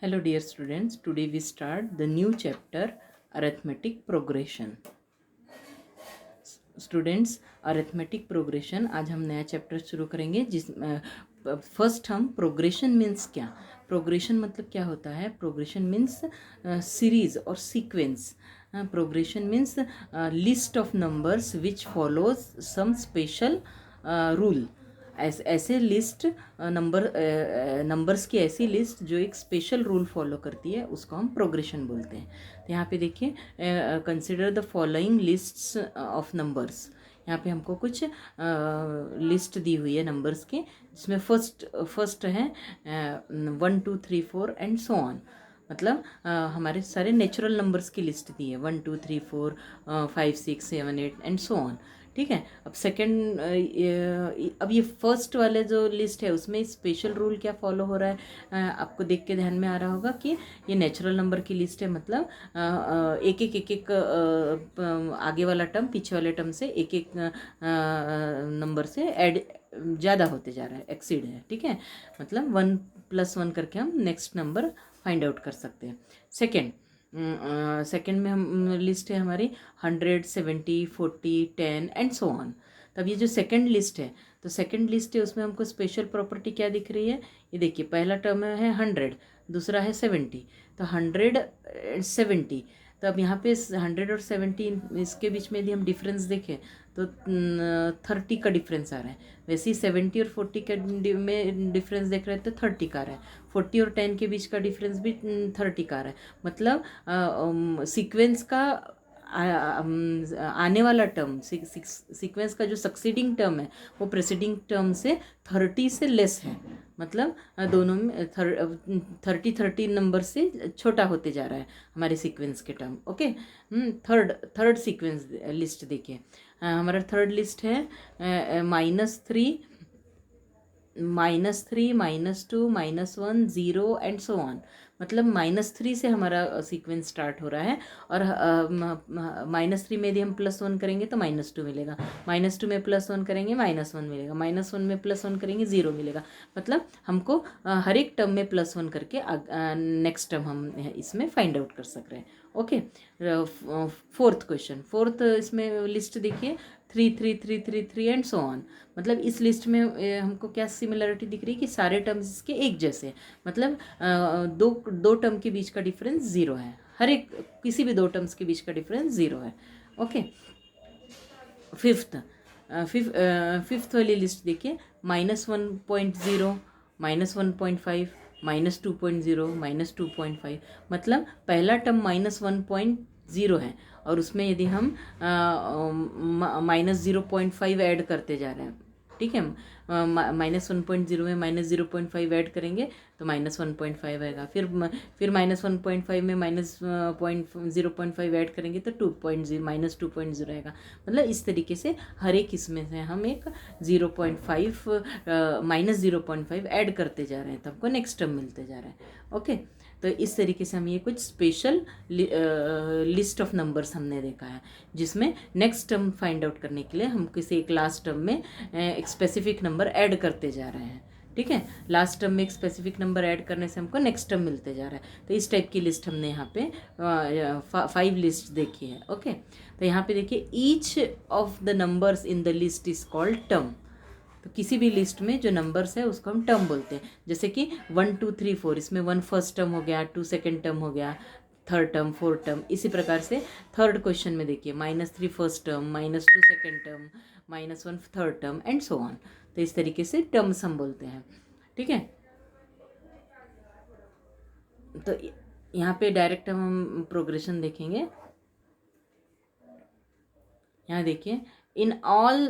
Hello dear students, today we start the new chapter arithmetic progression. Students arithmetic progression आज हम नया chapter शुरू करेंगे जिस फर्स्ट हम प्रोग्रेशन मीन्स क्या, प्रोग्रेशन मतलब क्या होता है। प्रोग्रेशन मीन्स सीरीज और sequence. Progression means list of numbers which follows some special rule. ऐसे लिस्ट नंबर्स की ऐसी लिस्ट जो एक स्पेशल रूल फॉलो करती है उसको हम प्रोग्रेशन बोलते हैं। तो यहाँ पे देखिए, consider the following lists of numbers. यहाँ पे हमको कुछ लिस्ट दी हुई है नंबर्स की, जिसमें फर्स्ट है 1 2 3 4 एंड सो ऑन। मतलब हमारे सारे नेचुरल नंबर्स की लिस्ट दी है 1 2 3 4 5 6 7 8 एंड सो ऑन। ठीक है। अब सेकंड, अब ये फर्स्ट वाले जो लिस्ट है उसमें स्पेशल रूल क्या फॉलो हो रहा है, आपको देख के ध्यान में आ रहा होगा कि ये नेचुरल नंबर की लिस्ट है। मतलब एक आगे वाला टर्म पीछे वाले टर्म से एक एक नंबर से ऐड ज़्यादा होते जा रहा है, एक्सीड है। ठीक है। मतलब 1+1 करके हम नेक्स्ट नंबर फाइंड आउट कर सकते हैं। सेकेंड में हम लिस्ट है हमारी 100 70 40 10 एंड सो ऑन। तब ये जो सेकेंड लिस्ट है, तो सेकेंड लिस्ट है उसमें हमको स्पेशल प्रॉपर्टी क्या दिख रही है। ये देखिए, पहला टर्म है 100, दूसरा है 70, तो 170। तो अब यहाँ पे 100 और 70 इसके बीच में यदि हम डिफरेंस देखें तो 30 का डिफरेंस आ रहा है। वैसे ही 70 और 40 के में डिफरेंस देख रहे हैं तो 30 का आ रहा है। 40 और 10 के बीच का डिफरेंस भी 30 का आ रहा है। मतलब सीक्वेंस का आने वाला टर्म, सीक्वेंस का जो सक्सीडिंग टर्म है वो प्रेसिडिंग टर्म से 30 से लेस है। मतलब दोनों में 30 नंबर से छोटा होते जा रहा है हमारे सीक्वेंस के term. Okay. Third sequence list देखिए, हमारा थर्ड लिस्ट है -3 -2 -1 0 एंड सो ऑन। मतलब -3 से हमारा सीक्वेंस स्टार्ट हो रहा है, और -3 में यदि हम +1 करेंगे तो -2 मिलेगा, -2 में +1 करेंगे -1 मिलेगा, -1 में +1 करेंगे 0 मिलेगा। मतलब हमको हर एक टर्म में +1 करके नेक्स्ट टर्म हम इसमें फाइंड आउट कर सक रहे हैं। ओके। फोर्थ क्वेश्चन, फोर्थ इसमें लिस्ट देखिए 3 3 3 3 3 एंड सो ऑन। मतलब इस लिस्ट में हमको क्या सिमिलरिटी दिख रही है कि सारे टर्म्स इसके एक जैसे हैं। मतलब दो टर्म के बीच का डिफरेंस 0 है, हर एक किसी भी दो टर्म्स के बीच का डिफरेंस 0 है। ओके। फिफ्थ वाली लिस्ट देखिए, -1.0 -1.5 -2.0 -2.5। मतलब पहला टर्म -1.0 है, और उसमें यदि हम -0.5 ऐड करते जा रहे हैं। ठीक है। -1.0 में -0.5 ऐड करेंगे तो -1.5 आएगा। फिर -1.5 में -0.5 ऐड करेंगे तो -2.0 आएगा। मतलब इस तरीके से हर एक इसमें से हम एक 0.5 -0.5 ऐड करते जा रहे हैं, तो हमको नेक्स्ट टर्म मिलते जा रहा है। ओके। तो इस तरीके से हम ये कुछ स्पेशल लिस्ट ऑफ नंबर्स हमने देखा है, जिसमें नेक्स्ट टर्म फाइंड आउट करने के लिए हम किसी एक लास्ट टर्म में एक स्पेसिफिक नंबर ऐड करते जा रहे हैं। ठीक है। लास्ट टर्म में एक स्पेसिफिक नंबर ऐड करने से हमको नेक्स्ट टर्म मिलते जा रहा है। तो इस टाइप की लिस्ट हमने यहाँ पे 5 लिस्ट देखी है। ओके। तो यहाँ पे देखिए, each of the numbers in the list is called term. तो किसी भी लिस्ट में जो नंबर्स है उसको हम टर्म बोलते हैं। जैसे कि 1 2 3 4, इसमें 1 फर्स्ट टर्म हो गया, 2 सेकेंड टर्म हो गया, थर्ड टर्म, फोर्थ टर्म। इसी प्रकार से थर्ड क्वेश्चन में देखिए, -3 first term, -2 second term, -1 third term and so on. तो इस तरीके से टर्म्स हम बोलते हैं। ठीक है। तो यहाँ पे डायरेक्ट हम प्रोग्रेशन देखेंगे। यहाँ देखिए, in all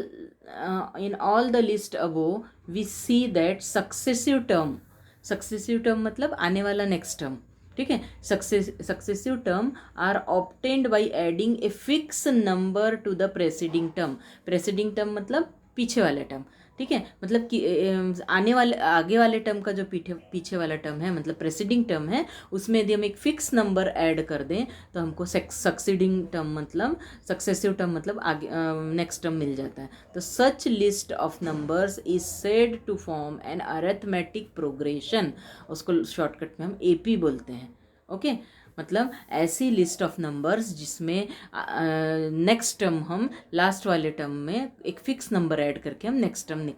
the list above we see that successive term मतलब आने वाला नेक्स्ट टर्म। ठीक है। Successive term are obtained by adding a fix number to the preceding term. Preceding term मतलब पीछे वाले टर्म। ठीक है, मतलब कि आगे वाले टर्म का जो पीछे वाला टर्म है, मतलब प्रेसिडिंग टर्म है, उसमें यदि हम एक फिक्स नंबर ऐड कर दें तो हमको सक्सीडिंग टर्म मतलब सक्सेसिव टर्म मतलब आगे नेक्स्ट टर्म मिल जाता है। तो such list of numbers is said to form an arithmetic progression, उसको शॉर्टकट में हम AP बोलते हैं। ओके, मतलब ऐसी लिस्ट ऑफ नंबर्स जिसमें नेक्स्ट टर्म हम लास्ट वाले टर्म में एक फिक्स नंबर ऐड करके हम नेक्स्ट टर्म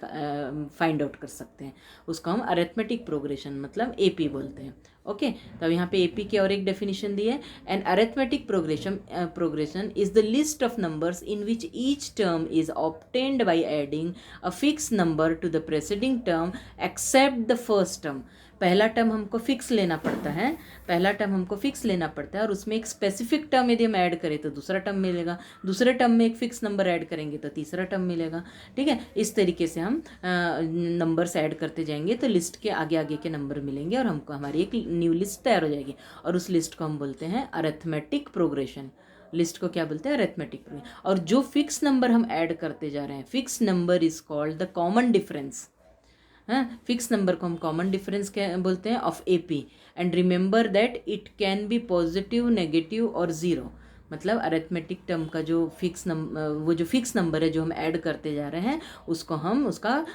फाइंड आउट कर सकते हैं, उसको हम अरिथमेटिक प्रोग्रेशन मतलब AP बोलते हैं। ओके, तो अब यहाँ पे AP की और एक डेफिनेशन दी है, an arithmetic progression is the list of numbers in which each term is obtained by adding a fix number to the preceding term except the first term. पहला टर्म हमको फिक्स लेना पड़ता है, पहला टर्म हमको fix लेना पड़ता है और उसमें एक स्पेसिफिक टर्म यदि हम ऐड करें तो दूसरा टर्म मिलेगा, दूसरे टर्म में एक फिक्स नंबर ऐड करेंगे तो तीसरा टर्म मिलेगा। ठीक है, इस तरीके से हम नंबर्स ऐड करते जाएंगे तो लिस्ट के आगे आगे के नंबर मिलेंगे और हमको हमारी एक न्यू लिस्ट तैयार हो जाएगी, और उस लिस्ट को हम बोलते हैं अरिथमेटिक प्रोग्रेशन। लिस्ट को क्या बोलते हैं? Arithmetic progression. और जो फिक्स नंबर हम ऐड करते जा रहे हैं, fix number is called the common difference. हाँ, फिक्स नंबर को हम कॉमन डिफरेंस क्या बोलते हैं of AP। And remember that it can be positive, negative और ज़ीरो। मतलब अरिथमेटिक टर्म का जो फिक्स नंबर, वो जो फिक्स नंबर है जो हम ऐड करते जा रहे हैं, उसको हम उसका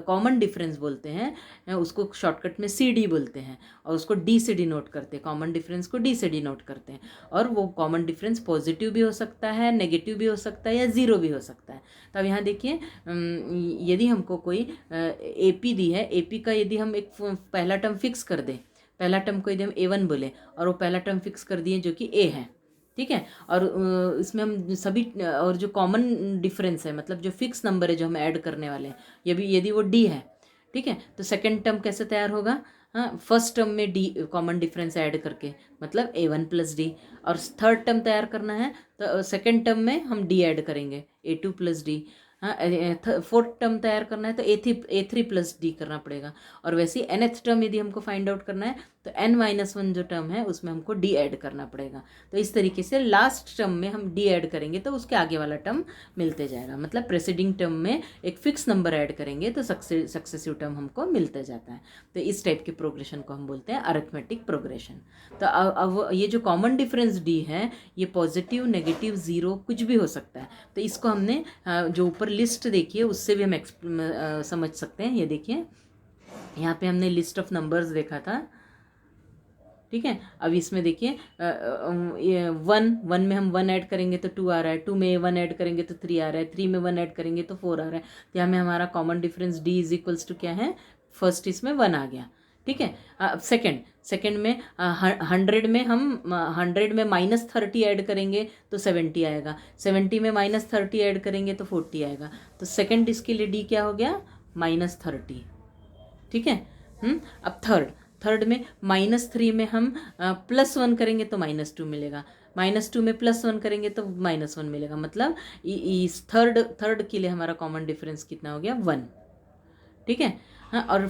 कॉमन डिफरेंस बोलते हैं, उसको शॉर्टकट में CD बोलते हैं, और उसको D से डिनोट करते हैं, कॉमन डिफरेंस को D से डिनोट करते हैं। और वो कॉमन डिफरेंस पॉजिटिव भी हो सकता है, नेगेटिव भी हो सकता है, या ज़ीरो भी हो सकता है। तो अब यहाँ देखिए, यदि हमको कोई AP दी है, AP का यदि हम एक पहला टर्म फिक्स कर दें, पहला टर्म को यदि हम A1 बोले और वो पहला टर्म फिक्स कर दिए जो कि A है, ठीक है, और इसमें हम सभी, और जो कॉमन डिफरेंस है मतलब जो फिक्स नंबर है जो हम ऐड करने वाले हैं, यदि वो D है, ठीक है, तो सेकंड टर्म कैसे तैयार होगा? हाँ, फर्स्ट टर्म में D कॉमन डिफरेंस ऐड करके, मतलब A1 + D। और थर्ड टर्म तैयार करना है तो सेकंड टर्म में हम D ऐड करेंगे, A2 + D। हाँ, फोर्थ टर्म तैयार करना है तो A3 + D करना पड़ेगा। और वैसे ही nth टर्म यदि हमको फाइंड आउट करना है तो n-1 जो टर्म है उसमें हमको D ऐड करना पड़ेगा। तो इस तरीके से लास्ट टर्म में हम D ऐड करेंगे तो उसके आगे वाला टर्म मिलते जाएगा। मतलब प्रेसिडिंग टर्म में एक फिक्स नंबर ऐड करेंगे तो सक्सेसिव टर्म हमको मिलते जाता है। तो इस टाइप के प्रोग्रेशन को हम बोलते हैं अरिथमेटिक प्रोग्रेशन। तो अब ये जो कॉमन डिफरेंस D है, ये पॉजिटिव, नेगेटिव, ज़ीरो कुछ भी हो सकता है। तो इसको हमने जो ऊपर लिस्ट देखिए उससे भी हम समझ सकते हैं। ये देखिए, यहाँ पे हमने लिस्ट ऑफ नंबर्स देखा था, ठीक है। अब इसमें देखिए, ये वन में हम 1 ऐड करेंगे तो 2 आ रहा है, 2 में 1 ऐड करेंगे तो 3 आ रहा है, 3 में 1 ऐड करेंगे तो 4 आ रहा है। तो यहाँ में हमारा कॉमन डिफरेंस D = क्या है? फर्स्ट इसमें 1 आ गया, ठीक है। अब सेकंड में 100 में हम 100 में -30 ऐड करेंगे तो 70 आएगा, 70 में -30 ऐड करेंगे तो 40 आएगा। तो सेकंड इसके लिए D क्या हो गया? -30, ठीक है। अब थर्ड में -3 में हम +1 करेंगे तो -2 मिलेगा, -2 में +1 करेंगे तो -1 मिलेगा। मतलब इस थर्ड के लिए हमारा कॉमन डिफरेंस कितना हो गया? 1, ठीक है। हाँ, और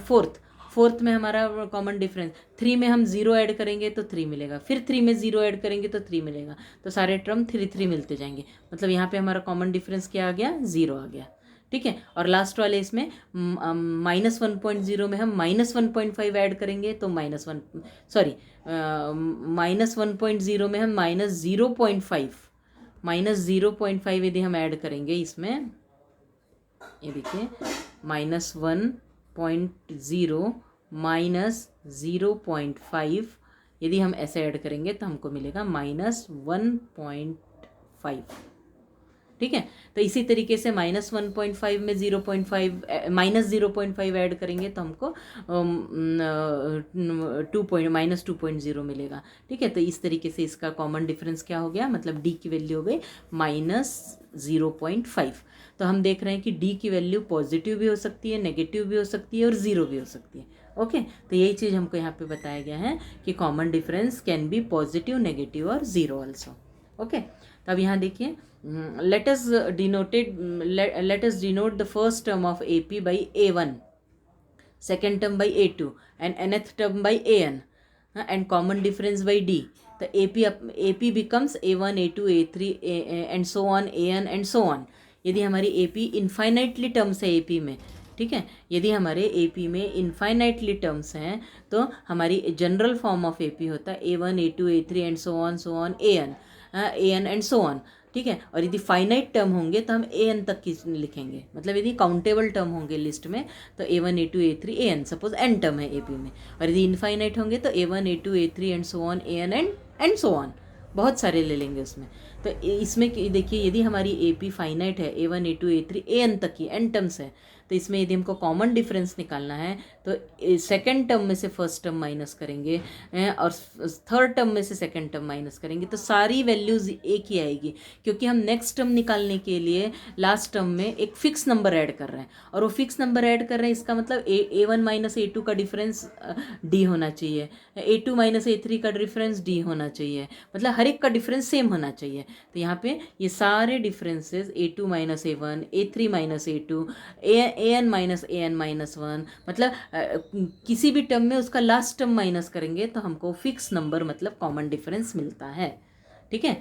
फोर्थ में हमारा कॉमन डिफरेंस 3 में हम 0 ऐड करेंगे तो 3 मिलेगा, फिर 3 में 0 ऐड करेंगे तो 3 मिलेगा। तो सारे टर्म 3 मिलते जाएंगे। मतलब यहाँ पे हमारा कॉमन डिफरेंस क्या आ गया? 0 आ गया, ठीक है। और लास्ट वाले इसमें -1.0 में हम -1.5 ऐड करेंगे तो -1.0 में हम -0.5 यदि हम ऐड करेंगे इसमें, ये देखिए, -1.0 -0.5 यदि हम ऐसे ऐड करेंगे तो हमको मिलेगा -1.5, ठीक है। तो इसी तरीके से -1.5 में 0.5 -0.5 ऐड करेंगे तो हमको -2.0 मिलेगा, ठीक है। तो इस तरीके से इसका कॉमन डिफरेंस क्या हो गया? मतलब D की वैल्यू हो गई -0.5। तो हम देख रहे हैं कि D की वैल्यू पॉजिटिव भी हो सकती है, नेगेटिव भी हो सकती है और ज़ीरो भी हो सकती है। ओके, तो यही चीज़ हमको यहाँ पे बताया गया है कि common difference can be positive, negative और ज़ीरो ऑल्सो। ओके, तो अब यहाँ देखिए, let us denote the first term of AP by A1, second term by A2 and nth term by AN, and common difference by D. The AP becomes A1, A2, A3, and so on, AN and so on. यदि हमारी AP infinitely terms है AP में, ठीक है, यदि हमारे AP में infinitely terms हैं तो हमारी जनरल फॉर्म ऑफ AP होता है A1 A2 A3 and so on AN and so on, ठीक है। और यदि फाइनाइट टर्म होंगे तो हम AN तक की लिखेंगे, मतलब यदि काउंटेबल टर्म होंगे लिस्ट में तो A1 A2 A3 AN, suppose N term है AP में, और यदि इनफाइनाइट होंगे तो A1 A2 A3 and so on AN and so on, बहुत सारे ले लेंगे उसमें। तो इसमें देखिए यदि हमारी AP फाइनाइट है A1 A2 A3 AN तक की N टर्म्स है, तो इसमें यदि हमको कॉमन डिफरेंस निकालना है तो सेकंड टर्म में से फर्स्ट टर्म माइनस करेंगे और थर्ड टर्म में से सेकंड टर्म माइनस करेंगे, तो सारी वैल्यूज़ एक ही आएगी, क्योंकि हम नेक्स्ट टर्म निकालने के लिए लास्ट टर्म में एक फिक्स नंबर ऐड कर रहे हैं, और वो फिक्स नंबर ऐड कर रहे हैं, इसका मतलब A1 माइनस A2 का डिफरेंस D होना चाहिए, A2 माइनस A3 का डिफरेंस D होना चाहिए, मतलब हर एक का डिफरेंस सेम होना चाहिए। तो यहाँ पे ये सारे differences A2 minus A1, A3 minus A2, AN minus AN minus 1, मतलब किसी भी टर्म में उसका लास्ट टर्म माइनस करेंगे तो हमको फिक्स नंबर मतलब कॉमन डिफरेंस मिलता है, ठीक है।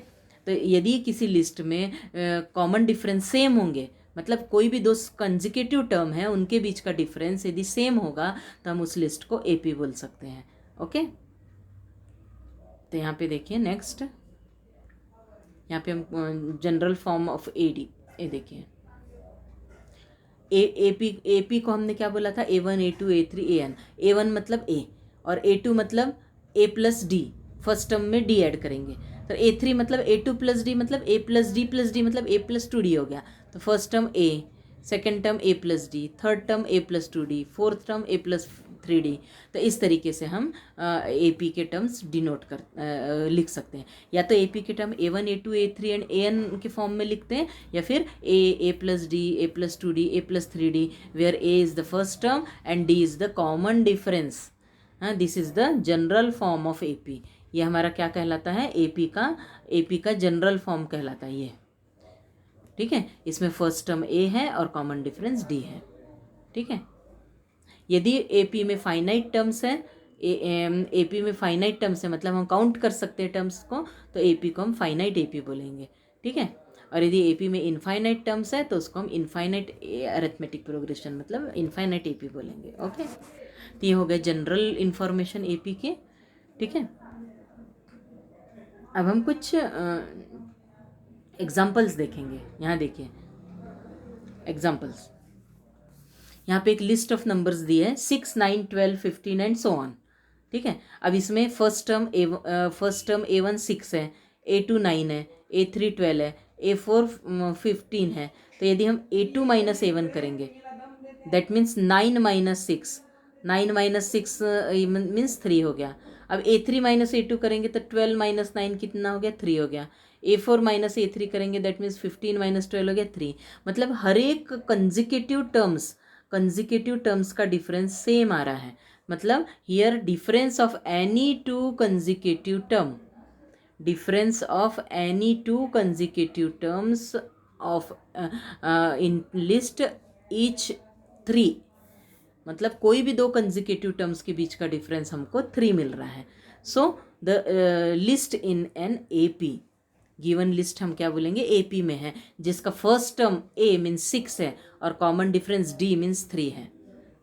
तो यदि किसी लिस्ट में कॉमन डिफरेंस सेम होंगे, मतलब कोई भी दो कंजिक्यूटिव टर्म है उनके बीच का डिफरेंस यदि सेम होगा तो हम उस लिस्ट को AP बोल सकते हैं, ओके। तो यहाँ पे देखिए नेक्स्ट, यहाँ पे हम जनरल फॉर्म ऑफ AD, ये देखिए AP को हमने क्या बोला था, A1 A2 A3 AN, A1 मतलब A और A2 मतलब A plus D, first term में D ऐड करेंगे, तो A3 मतलब A2 प्लस D मतलब A plus D plus D मतलब A प्लस 2D हो गया, तो first term A, second term A plus D, third term A plus 2D, fourth term A plus 3D। तो इस तरीके से हम AP के टर्म्स डिनोट लिख सकते हैं, या तो AP के term A1 A2 A3 and AN के फॉर्म में लिखते हैं, या फिर A plus D A plus 2D A plus 3D, where A is the first term and D is the common difference. This is the general form of AP। ये हमारा क्या कहलाता है, AP का जनरल फॉर्म कहलाता है ये, ठीक है। इसमें फर्स्ट टर्म A है और कॉमन डिफरेंस D है, ठीक है। यदि AP में फाइनाइट टर्म्स है, AP में फाइनाइट टर्म्स है मतलब हम काउंट कर सकते हैं टर्म्स को, तो AP को हम फाइनाइट AP बोलेंगे, ठीक है। और यदि AP में इनफाइनाइट टर्म्स है तो उसको हम इनफाइनाइट अरिथमेटिक प्रोग्रेशन मतलब इनफाइनाइट AP बोलेंगे, ओके। तो ये हो गए जनरल इंफॉर्मेशन AP के, ठीक है। अब हम कुछ एग्जाम्पल्स देखेंगे। यहाँ देखिए एग्जाम्पल्स, यहाँ पे एक लिस्ट ऑफ नंबर्स दी है 6 9 12 15 एंड सो ऑन, ठीक है। अब इसमें फर्स्ट टर्म A1 6 है, A2 9 है, A3 12 है, A4 15 है, तो यदि हम A2 माइनस A1 करेंगे that means 9 minus 6, 9 minus 6 means 3 हो गया। अब A3 माइनस A2 करेंगे तो 12 माइनस 9 कितना हो गया, 3 हो गया। A4 माइनस A3 करेंगे दैट मीन्स 15 माइनस 12 हो गया 3, मतलब हर एक कंजिक्यूटिव टर्म्स का डिफरेंस सेम आ रहा है, मतलब here difference of any two consecutive terms of in list each 3, मतलब कोई भी दो कंजिक्यूटिव टर्म्स के बीच का डिफरेंस हमको 3 मिल रहा है। So the list in an AP, given list हम क्या बोलेंगे, AP में है, जिसका फर्स्ट टर्म A मीन्स 6 है और कॉमन डिफरेंस D मीन्स 3 है,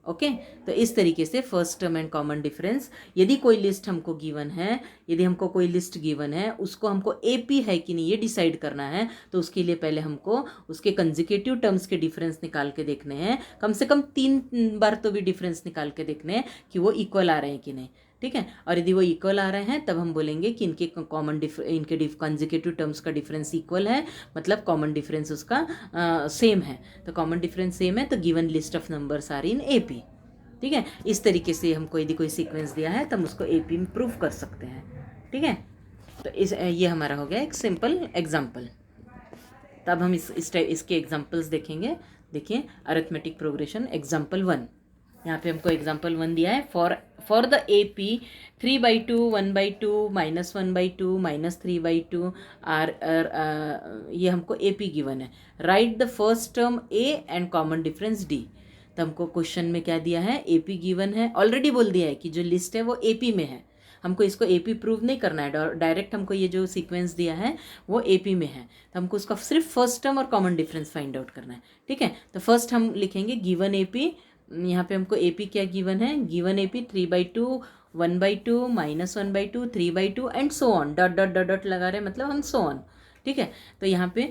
ओके। तो इस तरीके से first term and common difference, यदि कोई लिस्ट हमको गिवन है, यदि हमको कोई लिस्ट गिवन है उसको हमको AP है कि नहीं ये डिसाइड करना है, तो उसके लिए पहले हमको उसके कंजिक्यूटिव टर्म्स के डिफरेंस निकाल के देखने हैं, कम से कम 3 बार तो भी डिफरेंस निकाल के देखने हैं कि वो इक्वल आ रहे हैं कि नहीं, ठीक है। और यदि वो इक्वल आ रहे हैं तब हम बोलेंगे कि इनके कंजिक्यूटिव टर्म्स का डिफरेंस इक्वल है, मतलब कॉमन डिफरेंस उसका सेम है। तो कॉमन डिफरेंस सेम है तो given list of numbers are in AP, ठीक है। इस तरीके से हमको यदि कोई सीक्वेंस दिया है तो हम उसको AP में प्रूव कर सकते हैं, ठीक है। तो ये हमारा हो गया एक सिंपल एग्जाम्पल। तब हम इसके एग्जाम्पल्स देखेंगे। देखिए अरिथमेटिक प्रोग्रेशन एग्जाम्पल 1, यहाँ पे हमको एग्जाम्पल 1 दिया है, फॉर द AP 3/2 1/2 -1/2 -3/2 ये हमको AP गिवन है। Right the first term A and common difference D। तो हमको क्वेश्चन में क्या दिया है, AP गिवन है, ऑलरेडी बोल दिया है कि जो लिस्ट है वो AP में है, हमको इसको AP प्रूव नहीं करना है, डायरेक्ट हमको ये जो सीक्वेंस दिया है वो AP में है, तो हमको उसका सिर्फ फर्स्ट टर्म और कॉमन डिफरेंस फाइंड आउट करना है। ठीक है, तो फर्स्ट हम लिखेंगे गिवन AP, यहाँ पे हमको AP क्या गिवन है, given AP 3/2, 1/2, -1/2, 3/2 and so on, dot dot dot dot लगा रहे हैं, मतलब हम सो ऑन। ठीक है, तो यहाँ पे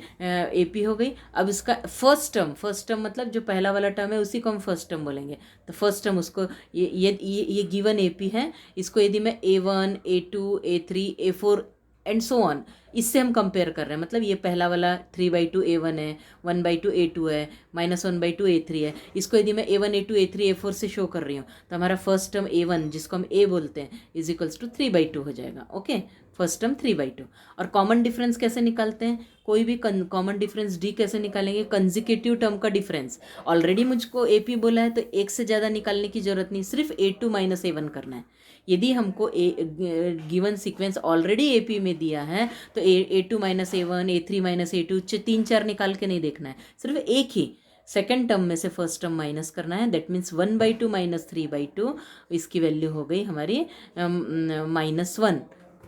AP हो गई। अब इसका फर्स्ट टर्म मतलब जो पहला वाला टर्म है उसी को हम फर्स्ट टर्म बोलेंगे। तो फर्स्ट टर्म उसको ये गिवन AP है, इसको यदि मैं A1, A2, A3, A4 and so on इससे हम कंपेयर कर रहे हैं, मतलब ये पहला वाला 3/2 A1 है, 1/2 A2 है, -1/2 A3 है, इसको यदि मैं A1, A2, A3, A4 से शो कर रही हूँ तो हमारा फर्स्ट टर्म A1 जिसको हम A बोलते हैं = 3/2 हो जाएगा। Okay, first term 3/2। और कॉमन डिफरेंस कैसे निकालते हैं, कोई भी कॉमन डिफरेंस D कैसे निकालेंगे, कंजिक्यूटिव टर्म का डिफरेंस। ऑलरेडी मुझको AP बोला है तो एक से ज़्यादा निकालने की जरूरत नहीं, सिर्फ A2 - A1 करना है। यदि हमको गिवन सीक्वेंस ऑलरेडी AP में दिया है तो A2 - A1, A3 - A2 3-4 निकाल के नहीं देखना है, सिर्फ एक ही सेकेंड टर्म में से फर्स्ट टर्म माइनस करना है। दैट मीन्स 1/2 - 3/2, इसकी वैल्यू हो गई हमारी -1।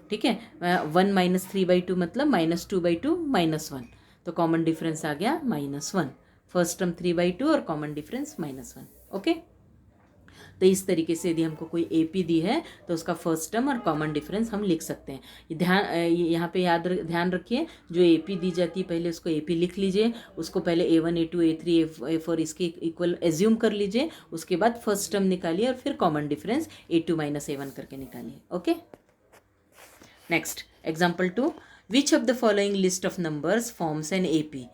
ठीक है, 1 - 3/2 मतलब -2/2 -1, तो कॉमन डिफरेंस आ गया -1। फर्स्ट टर्म 3/2 और कॉमन डिफरेंस -1। ओके, तो इस तरीके से यदि हमको कोई AP दी है तो उसका फर्स्ट टर्म और कॉमन डिफरेंस हम लिख सकते हैं। यहाँ पे ध्यान रखिए, जो AP दी जाती है पहले उसको AP लिख लीजिए, उसको पहले A1, A2, A3, A4 इसके इक्वल एज्यूम कर लीजिए, उसके बाद फर्स्ट टर्म निकालिए और फिर कॉमन डिफरेंस A2 - A1 करके निकालिए। Okay, next example 2, which of the following list of numbers forms an AP,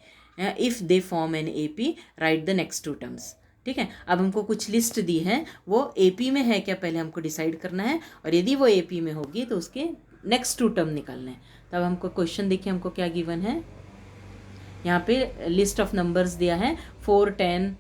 if they form an AP right the next 2 terms. ठीक है, अब हमको कुछ लिस्ट दी है, वो AP में है क्या पहले हमको डिसाइड करना है, और यदि वो AP में होगी तो उसके नेक्स्ट 2 टर्म निकालने हैं। तब हमको क्वेश्चन देखिए, हमको क्या गिवन है, यहाँ पे लिस्ट ऑफ नंबर्स दिया है 4, 10,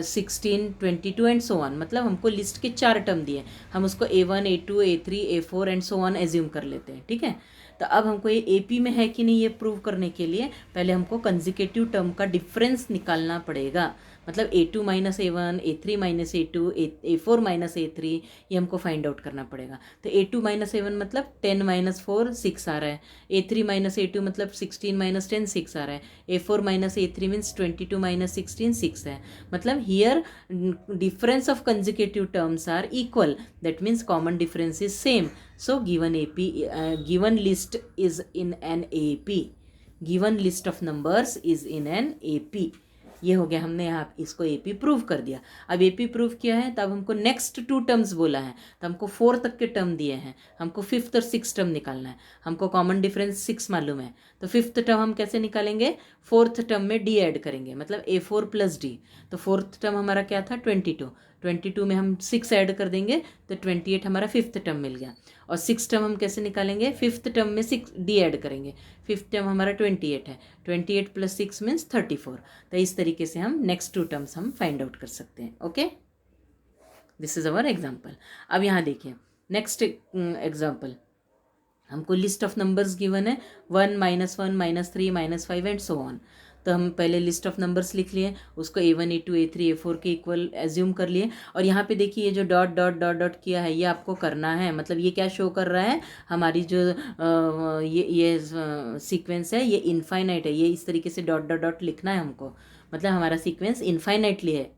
16, 22 एंड सो ऑन, मतलब हमको लिस्ट के 4 टर्म दिए, हम उसको A1, A2, A3, A4 and so on assume कर लेते हैं। ठीक है, तो अब हमको ये AP में है कि नहीं ये प्रूव करने के लिए पहले हमको कंजिक्यूटिव टर्म का डिफरेंस निकालना पड़ेगा, मतलब A2 - A1, A3 - A2, A4 - A3, ये हमको फाइंड आउट करना पड़ेगा। तो A2 - A1 मतलब 10 - 4 6 आ रहा है, A3 - A2 मतलब 16 - 10 6 आ रहा है, A4 - A3 मीन्स 22 - 16 6 है, मतलब here difference of consecutive terms are equal, that means common difference is same. So given list is in an AP, given list of numbers is in an AP। ये हो गया, हमने यहाँ इसको AP prove कर दिया। अब AP प्रूव किया है तब हमको नेक्स्ट 2 टर्म्स बोला है, तो हमको 4 तक के टर्म दिए हैं, हमको 5th और 6th टर्म निकालना है। हमको कॉमन डिफरेंस 6 मालूम है, तो 5th टर्म हम कैसे निकालेंगे, 4th टर्म में D ऐड करेंगे, मतलब A4 + D। तो 4th टर्म हमारा क्या था 22 में हम 6 ऐड कर देंगे तो 28 हमारा 5th टर्म मिल गया। और 6th टर्म हम कैसे निकालेंगे, 5th टर्म में 6 D ऐड करेंगे, 5th टर्म हमारा 28 है, 28 + 6 मीन्स 34। तो इस तरीके से हम नेक्स्ट 2 टर्म्स हम फाइंड आउट कर सकते हैं। Okay, this is our example. अब यहाँ देखिए नेक्स्ट एग्जाम्पल, हमको लिस्ट ऑफ नंबर्स गिवन है 1 - 1 - 3 - 5 एंड सो ऑन। तो हम पहले लिस्ट ऑफ नंबर्स लिख लिए, उसको A1, A2, A3, A4 के इक्वल एज्यूम कर लिए, और यहाँ पे देखिए ये जो डॉट डॉट डॉट डॉट किया है ये आपको करना है, मतलब ये क्या शो कर रहा है, हमारी जो ये सीक्वेंस है ये इनफाइनाइट है, ये इस तरीके से डॉट डॉट डॉट लिखना है हमको, मतलब हमारा सीक्वेंस इनफाइनाइटली है।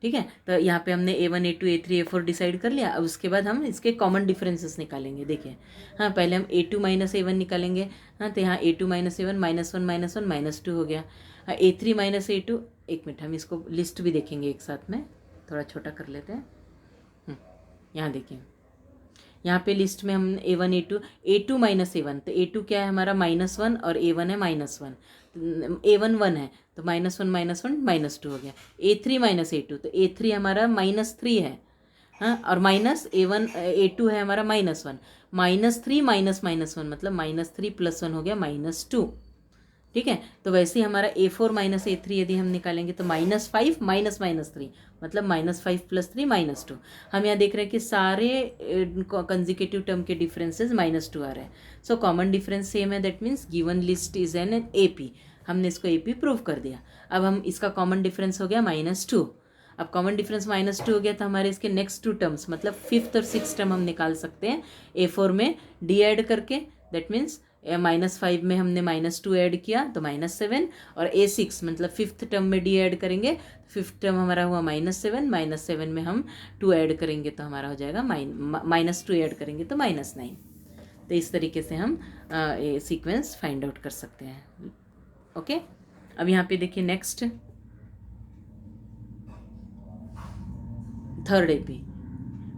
ठीक है, तो यहाँ पे हमने A1, A2, A3, A4 decide कर लिया। अब उसके बाद हम इसके कॉमन डिफरेंसेस निकालेंगे। देखिए, हाँ पहले हम A2 - A1 निकालेंगे। हाँ, तो यहाँ A2 - A1 -1 - 1 -2 हो गया। हाँ, A3 - A2, एक मिनट हम इसको लिस्ट भी देखेंगे एक साथ में, थोड़ा छोटा कर लेते हैं। यहाँ देखिए, यहाँ पे लिस्ट में हम A1, A2 - A1, तो A2 क्या है हमारा -1 और A1 है -1, A1 1 है तो -1 - 1 -2 हो गया। A3 - A2, तो A3 हमारा -3 है, हाँ, और A2 है हमारा -1, -3 - -1 मतलब -3 + 1 हो गया -2। ठीक है, तो वैसे ही हमारा A4 - A3 यदि हम निकालेंगे तो -5 -3 मतलब -5 + 3 -2। हम यहाँ देख रहे हैं कि सारे कंजिक्यूटिव टर्म के डिफरेंसेस -2 आ रहे हैं। सो कॉमन डिफरेंस सेम है, that means given list is an AP। हमने इसको AP प्रूव कर दिया। अब हम इसका कॉमन डिफरेंस हो गया -2। अब कॉमन डिफरेंस -2 हो गया तो हमारे इसके नेक्स्ट 2 टर्म्स मतलब 5th और 6th टर्म हम निकाल सकते हैं A4 में डी ऐड करके। दैट मीन्स -5 में हमने -2 ऐड किया तो -7, और A6 मतलब 5th टर्म में डी ऐड करेंगे तो 5th टर्म हमारा हुआ -7, -7 में हम 2 ऐड करेंगे तो हमारा हो जाएगा -2 ऐड करेंगे तो -9। तो इस तरीके से हम सीक्वेंस फाइंड आउट कर सकते हैं। ओके, अब यहाँ पे देखिए next third AP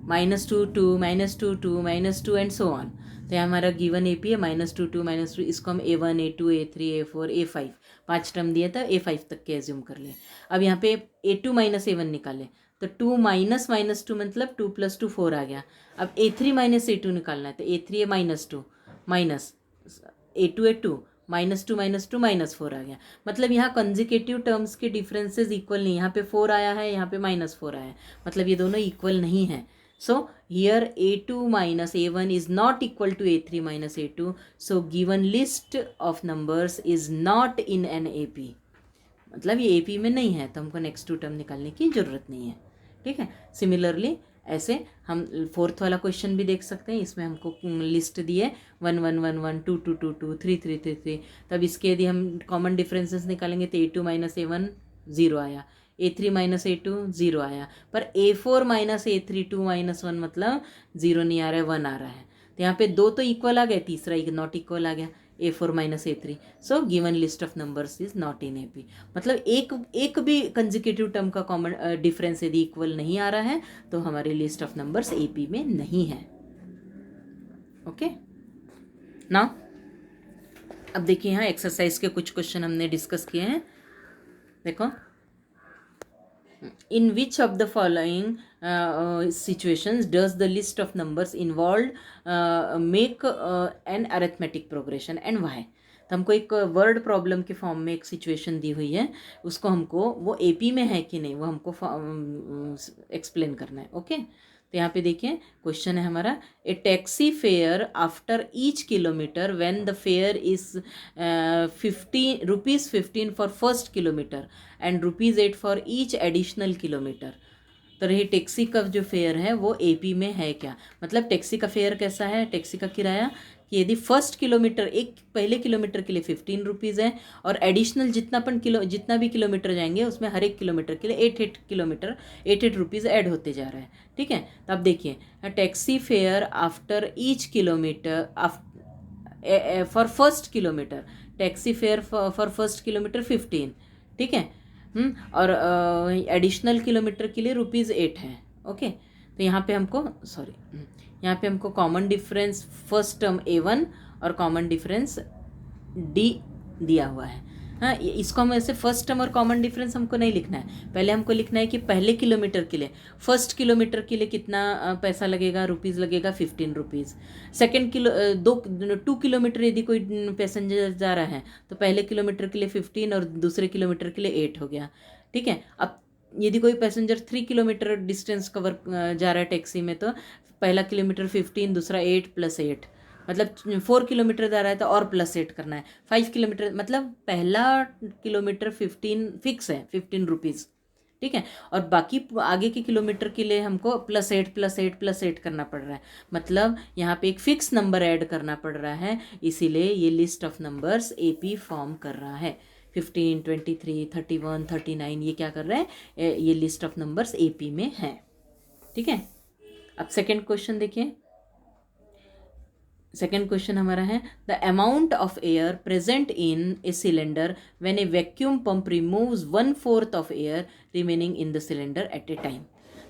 -2 2 -2 2 -2 and so on. तो यहाँ हमारा गिवन AP है -2 2 -2, इसको हम A1 A2 A3 A4 A5 5 term दिया था, A5 तक के एज्यूम कर लिए। अब यहाँ पे A2 -A1 निकाले तो 2 -2 मतलब 2 + 2 4 आ गया। अब A3 -A2 निकालना है तो A3 है -2 माइनस A2 है 2 -2 -2 -4 आ गया। मतलब यहाँ कंजिकेटिव टर्म्स के डिफरेंसेस इक्वल नहीं, यहाँ पे 4 आया है, यहाँ पे -4 आया है, मतलब ये दोनों इक्वल नहीं है। So here A2 - A1 is not equal to A3 - A2. So given list of numbers is not in an AP. मतलब ये AP में नहीं है तो हमको नेक्स्ट 2 टर्म निकालने की ज़रूरत नहीं है। ठीक है, सिमिलरली ऐसे हम 4th वाला क्वेश्चन भी देख सकते हैं। इसमें हमको लिस्ट दी है 1 1 1 1 2 2 2 2 3 3 3 3। तब इसके यदि हम कॉमन डिफरेंसेस निकालेंगे तो A2 - A1 0 आया, A3 - A2 0 आया, पर A4 - A3 2 - 1 मतलब 0 नहीं आ रहा है, 1 आ रहा है। तो यहाँ पे 2 तो इक्वल आ गए, तीसरा नॉट इक्वल आ गया, A4 - A3। So given list of numbers is not in AP। मतलब एक भी कंजिक्यूटिव टर्म का कॉमन डिफरेंस यदि इक्वल नहीं आ रहा है तो हमारी लिस्ट ऑफ नंबर्स AP में नहीं है। ओके, नाउ अब देखिए यहाँ एक्सरसाइज के कुछ क्वेश्चन हमने डिस्कस किए हैं। देखो, in which of the following situations does the list of numbers involved make an arithmetic progression and why? तो हमको एक वर्ड प्रॉब्लम के फॉर्म में एक सिचुएशन दी हुई है, उसको हमको वो AP में है कि नहीं वो हमको एक्सप्लेन करना है। ओके, तो यहाँ पे देखिए क्वेश्चन है हमारा, A taxi fare after each kilometre when the fare is ₹15 for first kilometre and ₹8 for each additional kilometre. तो ये टैक्सी का जो फेयर है वो AP में है क्या? मतलब टैक्सी का फेयर कैसा है, टैक्सी का किराया कि यदि फर्स्ट किलोमीटर एक पहले किलोमीटर के लिए ₹15 है और एडिशनल जितना भी किलोमीटर जाएंगे उसमें हर एक किलोमीटर के लिए 8 रुपीज़ ऐड होते जा रहा है। ठीक है, तो अब देखिए taxi fare after each kilometre for first kilometre, taxi fare for first kilometre 15। ठीक है, और एडिशनल किलोमीटर के लिए ₹8 है। ओके, तो यहाँ पे हमको common difference first term A1 और कॉमन डिफरेंस D दिया हुआ है। हाँ, इसको हम ऐसे फर्स्ट टर्म और कॉमन डिफरेंस हमको नहीं लिखना है, पहले हमको लिखना है कि पहले किलोमीटर के लिए फर्स्ट किलोमीटर के लिए कितना पैसा लगेगा, रुपीज़ लगेगा ₹15। सेकेंड 2 किलोमीटर यदि कोई पैसेंजर जा रहा है तो पहले किलोमीटर के लिए 15 और दूसरे किलोमीटर के लिए 8 हो गया। ठीक है, अब यदि कोई पैसेंजर 3 किलोमीटर डिस्टेंस कवर जा रहा है टैक्सी में तो पहला किलोमीटर 15, दूसरा 8 + 8 मतलब 4 किलोमीटर जा रहा है तो और +8 करना है। 5 किलोमीटर मतलब पहला किलोमीटर 15 फिक्स है, ₹15। ठीक है, और बाकी आगे के किलोमीटर के लिए हमको +8 +8 +8 करना पड़ रहा है। मतलब यहाँ पे एक फिक्स नंबर ऐड करना पड़ रहा है, इसीलिए ये list of numbers AP form कर रहा है। 15, 23, 31, 39 ये क्या कर रहा है, ये लिस्ट ऑफ नंबर्स AP में है। ठीक है, अब सेकेंड क्वेश्चन देखिए। सेकेंड क्वेश्चन हमारा है, the amount of air present in a cylinder when A vacuum pump removes 1/4 of air remaining in the cylinder eight A time.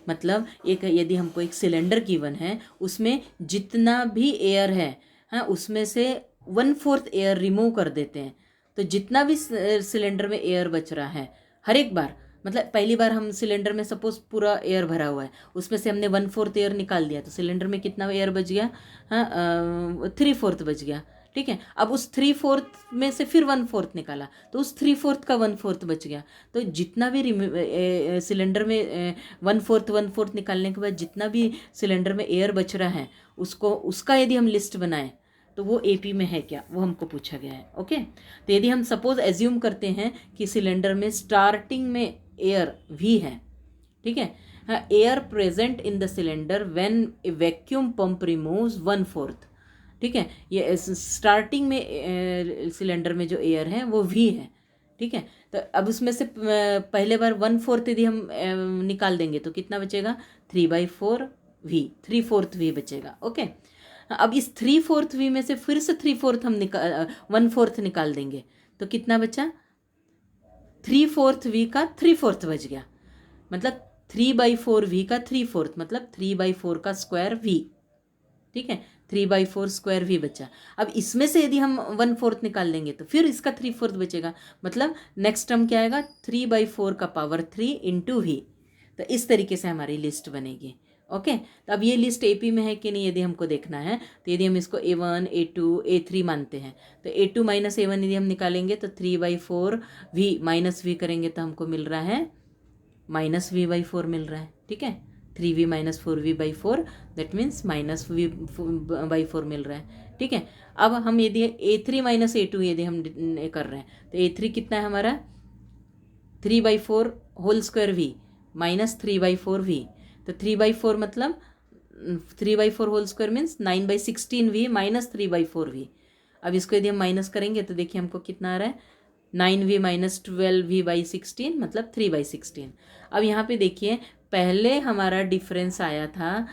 मतलब यदि हमको एक सिलेंडर गिवन है उसमें जितना भी एयर है, हाँ, उसमें से 1/4 एयर रिमूव कर देते हैं तो जितना भी सिलेंडर में एयर बच रहा है हर एक बार, मतलब पहली बार हम सिलेंडर में सपोज पूरा एयर भरा हुआ है, उसमें से हमने 1/4 एयर निकाल दिया तो सिलेंडर में कितना एयर बच गया, हाँ 3/4 बच गया। ठीक है, अब उस 3/4 में से फिर 1/4 निकाला तो उस 3/4 का 1/4 बच गया। तो जितना भी सिलेंडर में 1/4 निकालने के बाद जितना भी सिलेंडर में एयर बच रहा है उसका यदि हम लिस्ट बनाएं तो वो AP में है क्या, वो हमको पूछा गया है। ओके, तो यदि हम सपोज एज्यूम करते हैं कि सिलेंडर में स्टार्टिंग में एयर V है, ठीक है। Air present in the cylinder when A vacuum pump removes 1/4। ठीक है, ये स्टार्टिंग में सिलेंडर में जो एयर है वो V है। ठीक है, तो अब उसमें से पहले बार 1/4 यदि हम निकाल देंगे तो कितना बचेगा, 3/4 V, 3/4 V बचेगा। ओके, अब इस 3/4 V में से फिर से 3/4 हम 1/4 निकाल देंगे तो कितना बचा, 3/4 V का 3/4 बच गया, मतलब 3/4 V का 3/4 मतलब 3/4 का स्क्वायर V। ठीक है, 3/4 स्क्वायर V बचा। अब इसमें से यदि हम 1/4 निकाल देंगे तो फिर इसका 3/4 बचेगा, मतलब नेक्स्ट टर्म क्या आएगा, 3/4 का पावर 3 इंटू V। तो इस तरीके से हमारी लिस्ट बनेगी। ओके, तो अब ये लिस्ट AP में है कि नहीं यदि हमको देखना है, तो यदि हम इसको A1 A2 A3 मानते हैं तो A2 माइनस A1 यदि हम निकालेंगे तो 3/4 V माइनस V करेंगे तो हमको मिल रहा है -V/4 मिल रहा है। ठीक है, 3V minus 4V/4 that means -V/4 मिल रहा है। ठीक है, अब हम यदि A3 माइनस A2 यदि हम कर रहे हैं तो A3 कितना है हमारा, 3/4 whole square V minus 3/4V। तो 3/4 मतलब 3/4 whole square means 9/16V minus 3/4V। अब इसको यदि हम माइनस करेंगे तो देखिए हमको कितना आ रहा है, 9V माइनस 12V/16 मतलब 3/16। अब यहाँ पे देखिए पहले हमारा डिफरेंस आया था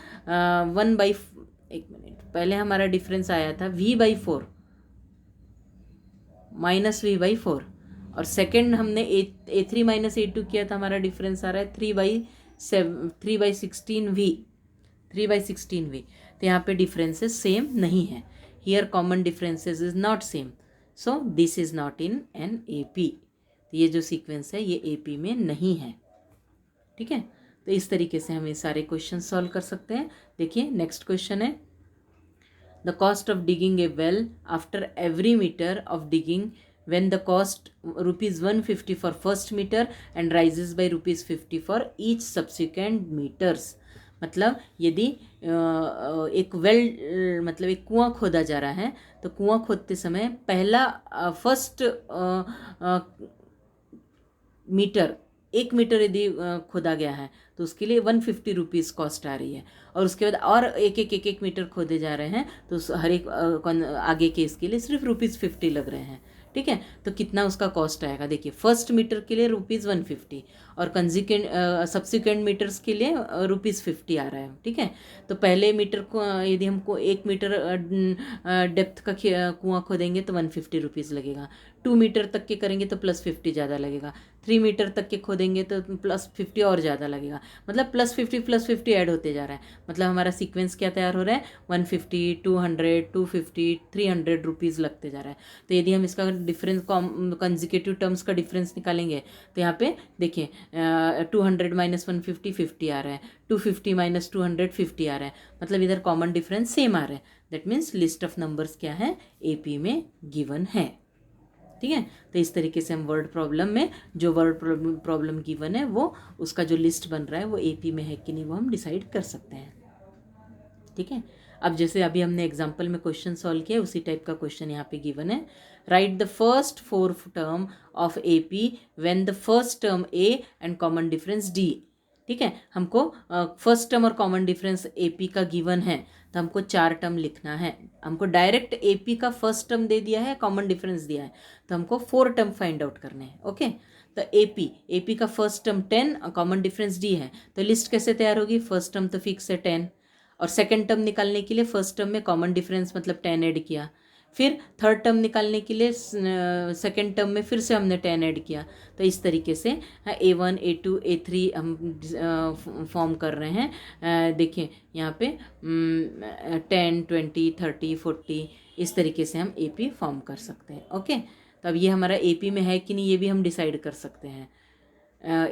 पहले हमारा डिफरेंस आया था V/4 माइनस V/4 और सेकंड हमने A3 माइनस A2 किया था, हमारा डिफरेंस आ रहा है 3/16V। तो यहाँ पे डिफरेंसेस सेम नहीं है, here common differences is not same, so this is not in an AP। तो ये जो सीक्वेंस है ये AP में नहीं है। ठीक है, तो इस तरीके से हम ये सारे क्वेश्चन सॉल्व कर सकते हैं। देखिए नेक्स्ट क्वेश्चन है, the cost of digging a well after every metre of digging when the cost ₹150 for first meter and rises by ₹50 for each subsequent meters। मतलब यदि एक वेल मतलब एक कुआं खोदा जा रहा है तो कुआं खोदते समय पहला फर्स्ट मीटर 1 मीटर यदि खोदा गया है तो उसके लिए ₹150 कॉस्ट आ रही है, और उसके बाद और एक मीटर खोदे जा रहे हैं तो हर एक आगे के इसके लिए सिर्फ ₹50 लग रहे हैं। ठीक है, तो कितना उसका कॉस्ट आएगा, देखिए फर्स्ट मीटर के लिए ₹150 और सब्सिक्वेंट मीटर्स के लिए ₹50 आ रहा है। ठीक है, तो पहले मीटर को यदि हमको 1 मीटर डेप्थ का कुआं खोदेंगे तो ₹150 लगेगा, 2 मीटर तक के करेंगे तो +50 ज़्यादा लगेगा, 3 मीटर तक के खोदेंगे तो +50 और ज़्यादा लगेगा, मतलब +50 ऐड होते जा रहा है। मतलब हमारा सीक्वेंस क्या तैयार हो रहा है, 150 200 250 ₹300 लगते जा रहा है। तो यदि हम इसका डिफरेंस कंसेक्यूटिव टर्म्स का डिफरेंस निकालेंगे तो यहाँ पे देखिए 200 माइनस 150 50 आ रहा है, 250 माइनस 200 50 आ रहा है, मतलब इधर कॉमन डिफरेंस सेम आ रहा है। That means list of numbers क्या है, AP में गिवन है। ठीक है, तो इस तरीके से हम वर्ड प्रॉब्लम में जो वर्ड प्रॉब्लम गिवन है वो उसका जो लिस्ट बन रहा है वो AP में है कि नहीं वो हम डिसाइड कर सकते हैं। ठीक है, अब जैसे अभी हमने एग्जाम्पल में क्वेश्चन सॉल्व किया उसी टाइप का क्वेश्चन यहाँ पे गिवन है, right the first 4 term of AP when the first term A and common difference D। ठीक है, हमको फर्स्ट टर्म और कॉमन डिफरेंस AP का गिवन है तो हमको 4 टर्म लिखना है। हमको डायरेक्ट AP का फर्स्ट टर्म दे दिया है, कॉमन डिफरेंस दिया है, तो हमको 4 टर्म फाइंड आउट करने हैं। ओके, तो AP का फर्स्ट टर्म 10 और कॉमन डिफरेंस D है, तो लिस्ट कैसे तैयार होगी, फर्स्ट टर्म तो फिक्स है 10 और सेकंड टर्म निकालने के लिए फर्स्ट टर्म में कॉमन डिफरेंस मतलब 10 ऐड किया, फिर थर्ड टर्म निकालने के लिए सेकंड टर्म में फिर से हमने 10 ऐड किया। तो इस तरीके से A1 A2 A3 हम फॉर्म कर रहे हैं। देखिए यहाँ पे 10 20 30 40 इस तरीके से हम AP फॉर्म कर सकते हैं। ओके, तो अब ये हमारा AP में है कि नहीं ये भी हम डिसाइड कर सकते हैं।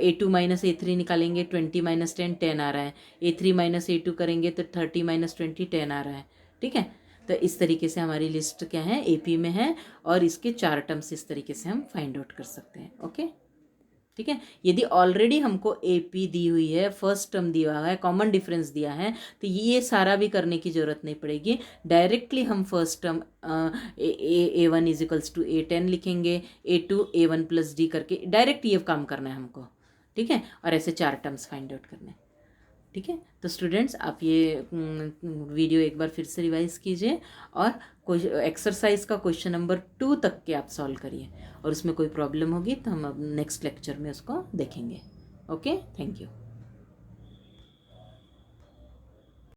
A2 माइनस A3 निकालेंगे 20 माइनस 10 10 आ रहा है, A3 माइनस A2 करेंगे तो 30 माइनस 20 10 आ रहा है। ठीक है, तो इस तरीके से हमारी लिस्ट क्या है, AP में है और इसके 4 टर्म्स इस तरीके से हम फाइंड आउट कर सकते हैं। ओके, ठीक है, यदि ऑलरेडी हमको AP दी हुई है, फर्स्ट टर्म दिया हुआ है, कॉमन डिफरेंस दिया है तो ये सारा भी करने की ज़रूरत नहीं पड़ेगी, डायरेक्टली हम first term A1 is equals to A10 लिखेंगे, A2 A1 प्लस D करके डायरेक्ट ये काम करना है हमको। ठीक है, और ऐसे 4 टर्म्स फाइंड आउट करने। ठीक है, तो स्टूडेंट्स आप ये वीडियो एक बार फिर से रिवाइज कीजिए और एक्सरसाइज का क्वेश्चन नंबर 2 तक के आप सॉल्व करिए, और उसमें कोई प्रॉब्लम होगी तो हम अब नेक्स्ट लेक्चर में उसको देखेंगे। Okay, thank you.